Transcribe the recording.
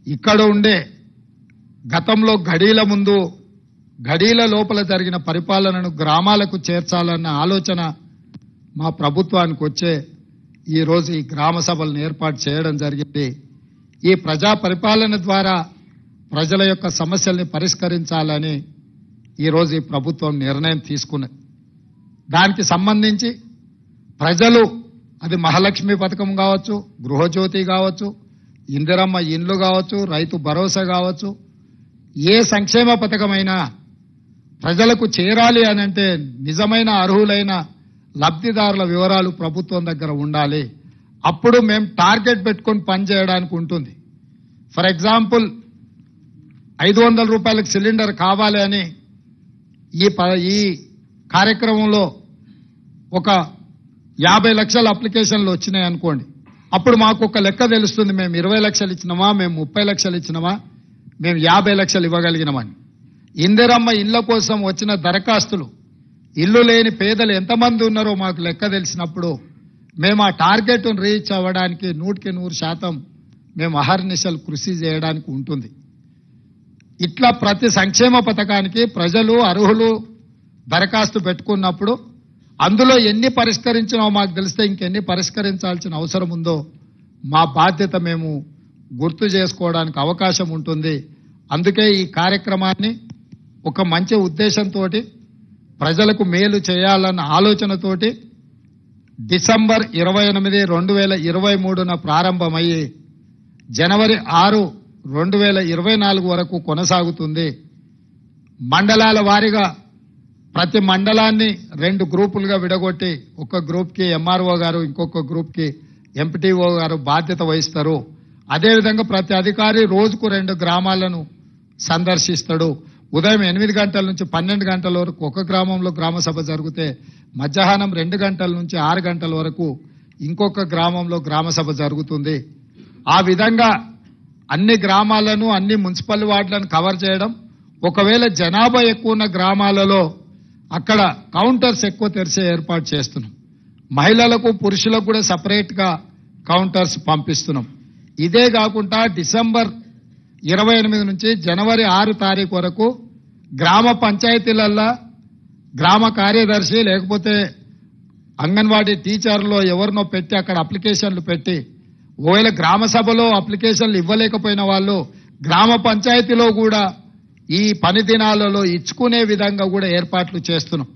ఇక్కడ ఉండే గతంలో గడీల ముందు గడీల లోపల జరిగిన పరిపాలనను గ్రామాలకు చేర్చాలన్న ఆలోచన మా ప్రభుత్వానికి వచ్చే ఈరోజు ఈ గ్రామ సభలను ఏర్పాటు చేయడం జరిగింది. ఈ ప్రజా పరిపాలన ద్వారా ప్రజల యొక్క సమస్యల్ని పరిష్కరించాలని ఈరోజు ఈ ప్రభుత్వం నిర్ణయం తీసుకున్నది. దానికి సంబంధించి ప్రజలు అది మహాలక్ష్మి పథకం కావచ్చు, గృహజ్యోతి కావచ్చు, ఇందిరమ్మ ఇండ్లు కావచ్చు, రైతు భరోసా కావచ్చు, ఏ సంక్షేమ పథకమైనా ప్రజలకు చేరాలి అనంటే నిజమైన అర్హులైన లబ్ధిదారుల వివరాలు ప్రభుత్వం దగ్గర ఉండాలి. అప్పుడు మేము టార్గెట్ పెట్టుకొని పనిచేయడానికి ఉంటుంది. ఫర్ ఎగ్జాంపుల్ 500 రూపాయలకు సిలిండర్ కావాలి అని ఈ కార్యక్రమంలో ఒక 50 లక్షల అప్లికేషన్లు వచ్చినాయి అనుకోండి. అప్పుడు మాకు ఒక లెక్క తెలుస్తుంది, మేము 20 లక్షలు ఇచ్చినామా, మేము 30 లక్షలు ఇచ్చినామా, మేము 50 లక్షలు ఇవ్వగలిగినామని. ఇందిరమ్మ ఇళ్ల కోసం వచ్చిన దరఖాస్తులు, ఇల్లు లేని పేదలు ఎంతమంది ఉన్నారో మాకు లెక్క తెలిసినప్పుడు మేము ఆ టార్గెట్ను రీచ్ అవ్వడానికి 100% మేము అహర్నిశలు కృషి చేయడానికి ఉంటుంది. ఇట్లా ప్రతి సంక్షేమ పథకానికి ప్రజలు అర్హులు దరఖాస్తు పెట్టుకున్నప్పుడు అందులో ఎన్ని పరిష్కరించినా మాకు తెలిస్తే ఇంకెన్ని పరిష్కరించాల్సిన అవసరం ఉందో మా బాధ్యత మేము గుర్తు చేసుకోవడానికి అవకాశం ఉంటుంది. అందుకే ఈ కార్యక్రమాన్ని ఒక మంచి ఉద్దేశంతో ప్రజలకు మేలు చేయాలన్న ఆలోచనతోటి డిసెంబర్ 28, 2023న ప్రారంభమయ్యి జనవరి 6, 2024 వరకు కొనసాగుతుంది. మండలాల వారీగా ప్రతి మండలాన్ని 2 గ్రూపులుగా విడగొట్టి ఒక గ్రూప్కి ఎంఆర్ఓ గారు, ఇంకొక గ్రూప్కి ఎంపీటీఓ గారు బాధ్యత వహిస్తారు. అదేవిధంగా ప్రతి అధికారి రోజుకు 2 గ్రామాలను సందర్శిస్తాడు. ఉదయం 8 గంటల నుంచి 12 గంటల వరకు ఒక గ్రామంలో గ్రామ సభ జరిగితే మధ్యాహ్నం 2 గంటల నుంచి 6 గంటల వరకు ఇంకొక గ్రామంలో గ్రామ సభ జరుగుతుంది. ఆ విధంగా అన్ని గ్రామాలను, అన్ని మున్సిపల్ వార్డులను కవర్ చేయడం. ఒకవేళ జనాభా ఎక్కువ ఉన్న గ్రామాలలో అక్కడ కౌంటర్స్ ఎక్కువ తెరిచే ఏర్పాటు చేస్తున్నాం. మహిళలకు, పురుషులకు కూడా సపరేట్గా కౌంటర్స్ పంపిస్తున్నాం. ఇదే కాకుండా డిసెంబర్ 28 నుంచి జనవరి 6 తారీఖు వరకు గ్రామ పంచాయతీలల్లో గ్రామ కార్యదర్శి లేకపోతే అంగన్వాడీ టీచర్లో ఎవరినో పెట్టి అక్కడ అప్లికేషన్లు పెట్టి, ఒకవేళ గ్రామ సభలో అప్లికేషన్లు ఇవ్వలేకపోయిన వాళ్ళు గ్రామ పంచాయతీలో కూడా ఈ పని దినాలలో ఇచ్చుకునే విధంగా కూడా ఏర్పాట్లు చేస్తున్నాం.